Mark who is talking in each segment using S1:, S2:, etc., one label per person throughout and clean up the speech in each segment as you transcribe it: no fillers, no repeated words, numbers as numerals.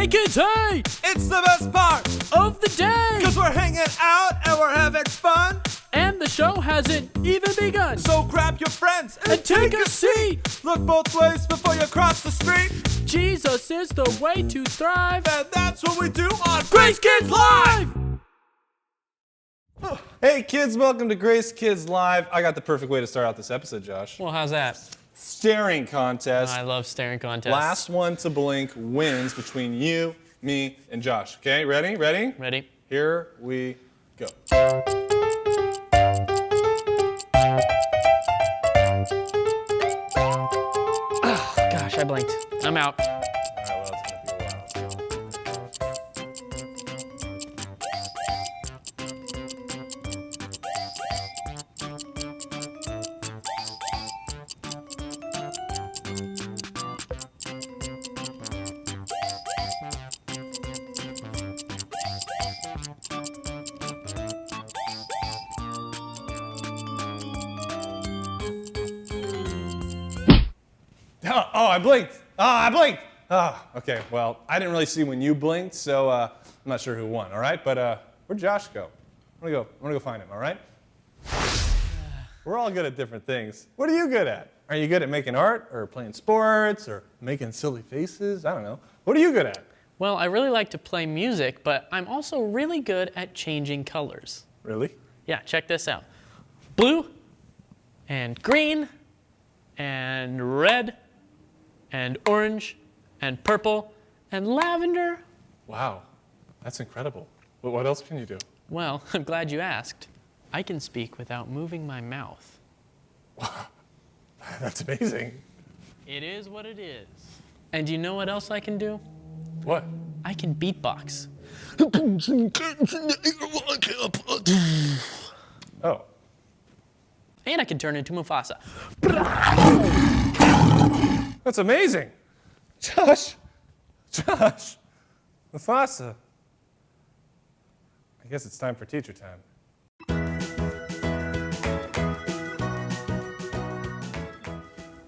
S1: Hey kids, hey!
S2: It's the best part
S1: Of the day!
S2: because we're hanging out and we're having fun.
S1: And the show hasn't even begun.
S2: So grab your friends
S1: And take a seat.
S2: Look both ways before you cross the street.
S1: Jesus is the way to thrive.
S2: And that's what we do on
S1: Grace Kids Live!
S2: Hey kids, welcome to Grace Kids Live. I got the perfect way to start out this episode, Josh.
S1: Well, how's that?
S2: Staring contest.
S1: I love staring contests.
S2: Last one to blink wins between you, me, and Josh. Okay, ready? Ready?
S1: Ready?
S2: Here we go.
S1: Gosh, I blinked. I'm out.
S2: All right, well, it's gonna be a while. Oh, I blinked. I blinked. Okay, well, I didn't really see when you blinked, so I'm not sure who won, all right? But where'd Josh go? I'm gonna go find him, all right? We're all good at different things. What are you good at? Are you good at making art or playing sports or making silly faces? I don't know. What are you good at?
S1: Well, I really like to play music, but I'm also really good at changing colors.
S2: Really?
S1: Yeah, check this out. Blue and green and red and orange and purple and lavender.
S2: Wow, that's incredible. What else can you do?
S1: Well, I'm glad you asked. I can speak without moving my mouth.
S2: That's amazing.
S1: It is what it is. And do you know what else I can do?
S2: What?
S1: I can beatbox.
S2: Oh.
S1: And I can turn into Mufasa.
S2: That's amazing. Josh, Mufasa. I guess it's time for teacher time.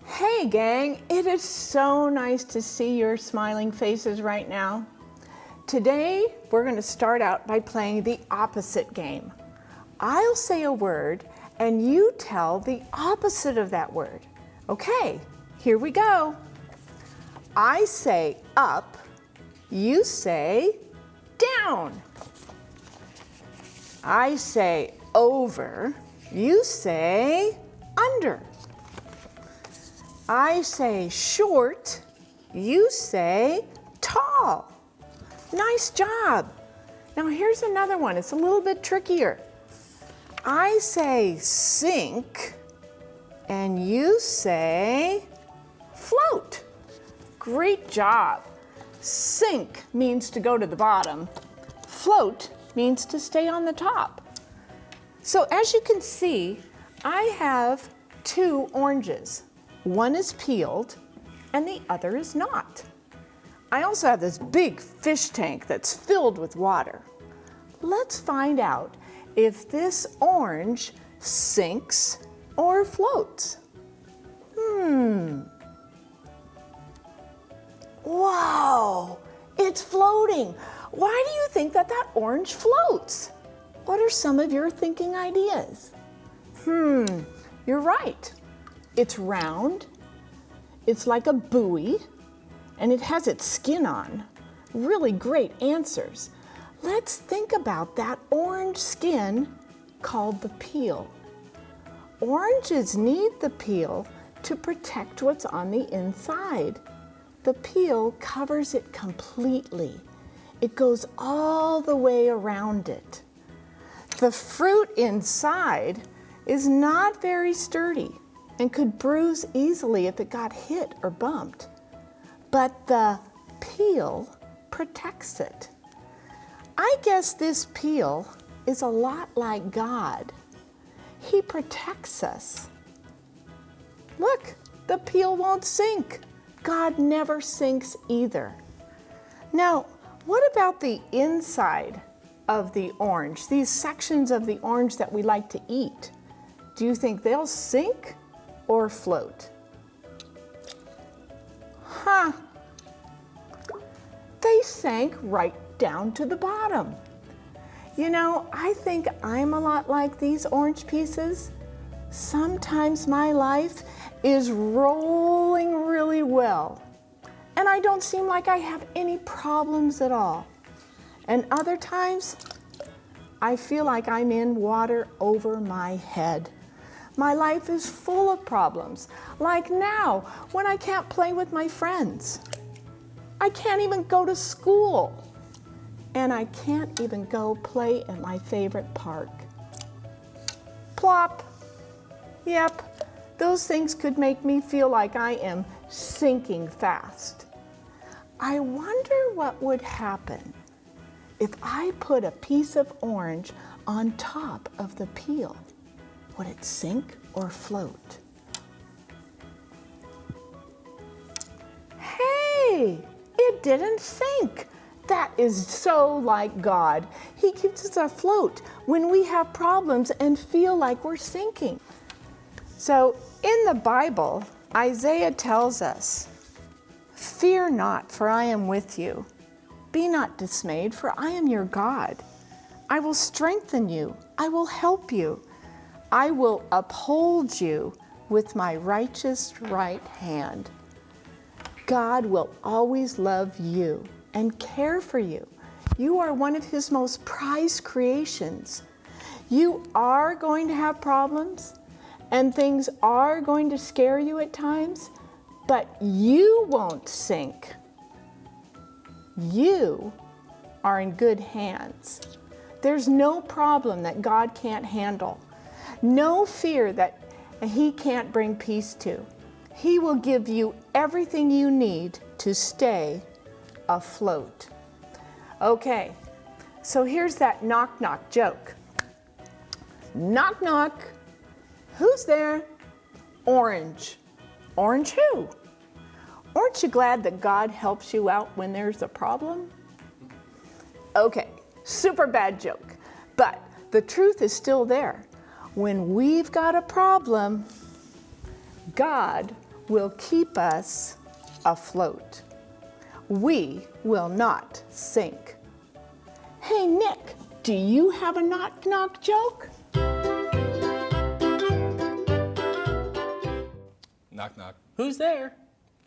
S3: Hey gang, it is so nice to see your smiling faces right now. Today, we're going to start out by playing the opposite game. I'll say a word and you tell the opposite of that word. Okay, here we go. I say up, you say down. I say over, you say under. I say short, you say tall. Nice job. Now here's another one, it's a little bit trickier. I say sink, and you say float. Great job. Sink means to go to the bottom. Float means to stay on the top. So as you can see, I have two oranges. One is peeled and the other is not. I also have this big fish tank that's filled with water. Let's find out if this orange sinks or floats. Wow, it's floating. Why do you think that orange floats? What are some of your thinking ideas? You're right. It's round, it's like a buoy, and it has its skin on. Really great answers. Let's think about that orange skin called the peel. Oranges need the peel to protect what's on the inside. The peel covers it completely. It goes all the way around it. The fruit inside is not very sturdy and could bruise easily if it got hit or bumped. But the peel protects it. I guess this peel is a lot like God. He protects us. Look, the peel won't sink. God never sinks either. Now, what about the inside of the orange, these sections of the orange that we like to eat? Do you think they'll sink or float? they sank right down to the bottom. You know, I think I'm a lot like these orange pieces. Sometimes my life is rolling really well, and I don't seem like I have any problems at all. And other times, I feel like I'm in water over my head. My life is full of problems, like now when I can't play with my friends. I can't even go to school. And I can't even go play in my favorite park. Plop. Yep, those things could make me feel like I am sinking fast. I wonder what would happen if I put a piece of orange on top of the peel. Would it sink or float? Hey, it didn't sink. That is so like God. He keeps us afloat when we have problems and feel like we're sinking. So in the Bible, Isaiah tells us, "Fear not, for I am with you. Be not dismayed, for I am your God. I will strengthen you. I will help you. I will uphold you with my righteous right hand." God will always love you and care for you. You are one of his most prized creations. You are going to have problems, and things are going to scare you at times, but you won't sink. You are in good hands. There's no problem that God can't handle, no fear that he can't bring peace to. He will give you everything you need to stay afloat. Okay, so here's that knock knock joke. Knock knock. Who's there? Orange. Orange who? Aren't you glad that God helps you out when there's a problem? Okay, super bad joke, but the truth is still there. When we've got a problem, God will keep us afloat. We will not sink. Hey, Nick, do you have a knock knock joke?
S2: Knock, knock.
S1: Who's there?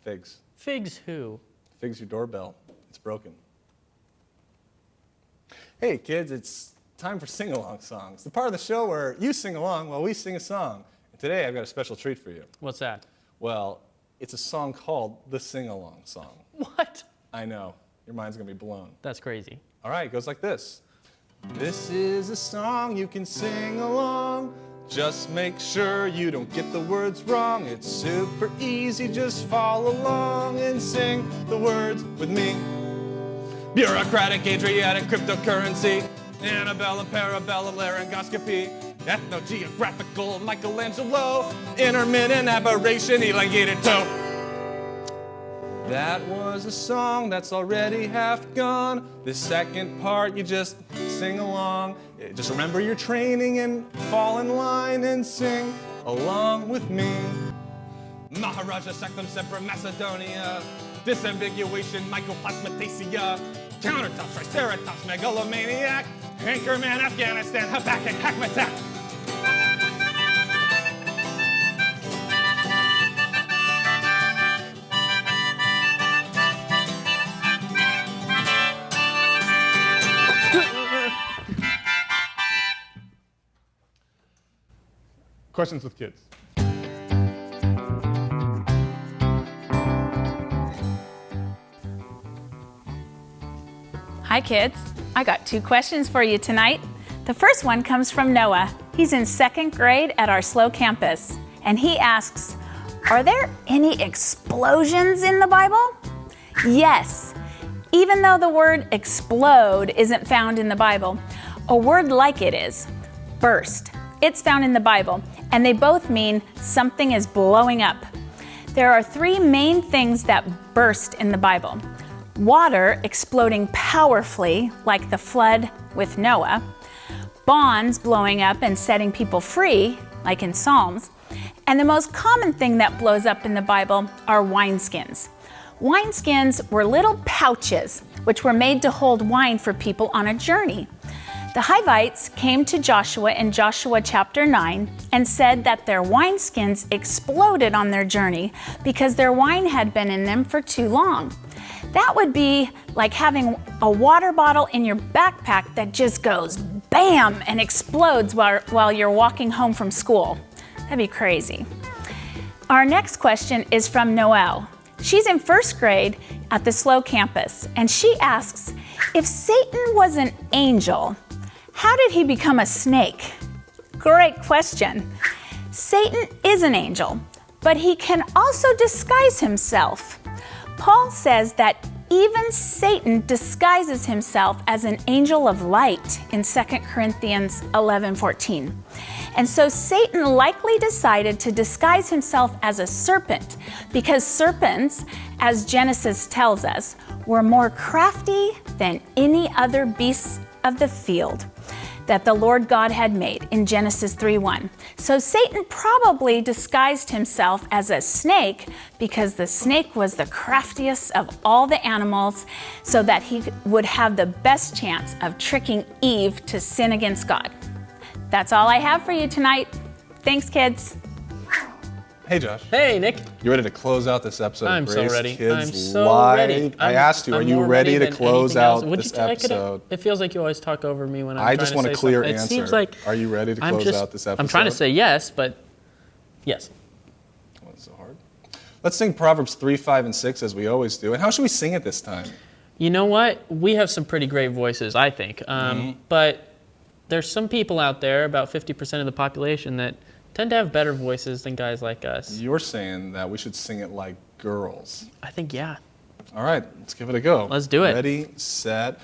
S2: Figs.
S1: Figs who?
S2: Figs your doorbell. It's broken. Hey, kids, it's time for Sing-Along Songs, the part of the show where you sing along while we sing a song. And today, I've got a special treat for you.
S1: What's that?
S2: Well, it's a song called the Sing-Along Song.
S1: What?
S2: I know. Your mind's going to be blown.
S1: That's crazy.
S2: All right, it goes like this. This is a song you can sing along. Just make sure you don't get the words wrong. It's super easy, just follow along and sing the words with me. Bureaucratic, Adriatic, cryptocurrency, Annabella, Parabellum, laryngoscopy, ethno-geographical, Michelangelo, intermittent aberration, elongated toe. That was a song that's already half gone. The second part, you just sing along. Just remember your training and fall in line and sing along with me. Maharaja Sectum Semper Macedonia, disambiguation mycoplasmataceae, countertops, triceratops, megalomaniac, Anchorman, Afghanistan, Habakkuk, Hackmatack. Questions with kids.
S4: Hi kids, I got 2 questions for you tonight. The first one comes from Noah. He's in 2nd grade at our SLO campus, and he asks, are there any explosions in the Bible? Yes. Even though the word explode isn't found in the Bible, a word like it is, burst. It's found in the Bible, and they both mean something is blowing up. There are 3 main things that burst in the Bible. Water exploding powerfully, like the flood with Noah. Bonds blowing up and setting people free, like in Psalms. And the most common thing that blows up in the Bible are wineskins. Wineskins were little pouches which were made to hold wine for people on a journey. The Hivites came to Joshua in Joshua chapter 9 and said that their wineskins exploded on their journey because their wine had been in them for too long. That would be like having a water bottle in your backpack that just goes bam and explodes while you're walking home from school. That'd be crazy. Our next question is from Noelle. She's in first grade at the SLO campus, and she asks, if Satan was an angel, how did he become a snake? Great question. Satan is an angel, but he can also disguise himself. Paul says that even Satan disguises himself as an angel of light in 2 Corinthians 11:14. And so Satan likely decided to disguise himself as a serpent because serpents, as Genesis tells us, were more crafty than any other beasts of the field that the Lord God had made in Genesis 3:1. So Satan probably disguised himself as a snake because the snake was the craftiest of all the animals so that he would have the best chance of tricking Eve to sin against God. That's all I have for you tonight. Thanks, kids.
S2: Hey, Josh.
S1: Hey, Nick.
S2: You ready to close out this episode
S1: I'm
S2: of
S1: so
S2: Grace
S1: ready.
S2: Kids
S1: I'm so
S2: Live?
S1: ready.
S2: I asked you, are you
S1: more
S2: ready to
S1: than
S2: close
S1: anything else.
S2: out
S1: Would
S2: this
S1: you-
S2: episode?
S1: It feels like you always talk over me when I'm
S2: I
S1: trying
S2: just
S1: to
S2: want
S1: say
S2: a clear
S1: something.
S2: answer.
S1: It seems like
S2: Are you ready to
S1: I'm
S2: close
S1: just-
S2: out this episode?
S1: I'm trying to say yes, but yes.
S2: Wasn't so hard. Let's sing Proverbs 3, 5, and 6 as we always do. And how should we sing it this time?
S1: You know what? We have some pretty great voices, I think. But there's some people out there, about 50% of the population, that tend to have better voices than guys like us.
S2: You're saying that we should sing it like girls.
S1: I think, yeah.
S2: All right, let's give it a go.
S1: Let's do it.
S2: Ready, set.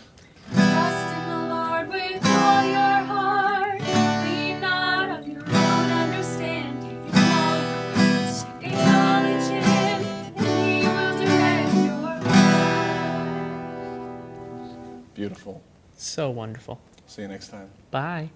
S5: Trust in the Lord with all your heart. Lean not on your own understanding. In all your ways, acknowledge Him, and He will direct your path.
S2: Beautiful.
S1: So wonderful.
S2: See you next time.
S1: Bye.